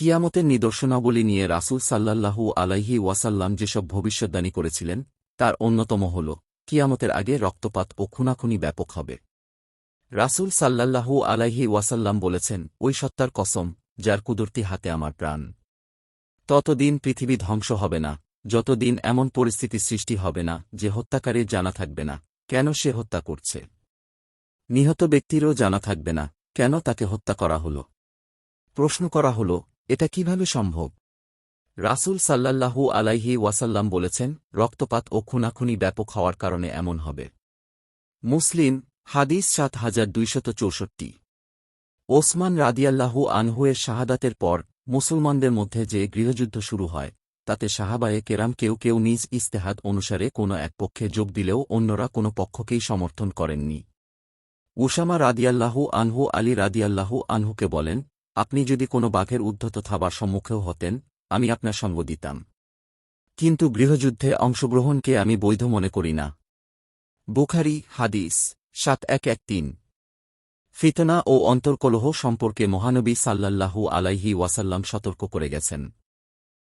কিয়ামতের নিদর্শনাবলী নিয়ে রাসূল সাল্লাল্লাহু আলাইহি ওয়াসাল্লাম যেসব ভবিষ্যদ্বাণী করেছিলেন তার অন্যতম হল কিয়ামতের আগে রক্তপাত ও খুনাখুনি ব্যাপক হবে। রাসূল সাল্লাল্লাহু আলাইহি ওয়াসাল্লাম বলেছেন, ওই সত্তার কসম যার কুদরতি হাতে আমার প্রাণ, ততদিন পৃথিবী ধ্বংস হবে না, যতদিন এমন পরিস্থিতি সৃষ্টি হবে না যে হত্যাকারীর জানা থাকবে না কেন সে হত্যা করছে, নিহত ব্যক্তিরও জানা থাকবে না কেন তাকে হত্যা করা হল। প্রশ্ন করা হল, এটা কিভাবে সম্ভব? রাসূল সাল্লাল্লাহু আলাইহি ওয়াসাল্লাম বলেছেন, রক্তপাত ও খুনাখুনি ব্যাপক হওয়ার কারণে এমন হবে। মুসলিম হাদিস ৭২৬৪। ওসমান রাদিয়াল্লাহু আনহু-এর শাহাদাতের পর মুসলমানদের মধ্যে যে গৃহযুদ্ধ শুরু হয় তাতে সাহাবায়ে কেরাম কেউ কেউ নিজ ইজতেহাদ অনুসারে কোনো এক পক্ষে যোগ দিলেও অন্যরা কোনো পক্ষকেই সমর্থন করেননি। উসামা রাদিয়াল্লাহু আনহু আলী রাদিয়াল্লাহু আনহুকে বলেন, আপনি যদি কোনো বাঘের উদ্ধত থাবার সম্মুখেও হতেন আমি আপনার সঙ্গ দিতাম, কিন্তু গৃহযুদ্ধে অংশগ্রহণকে আমি বৈধ মনে করি না। বুখারী হাদিস ৭১১৩। ফিতনা ও অন্তর্কলহ সম্পর্কে মহানবী সাল্লাল্লাহু আলাইহি ওয়াসাল্লাম সতর্ক করে গেছেন।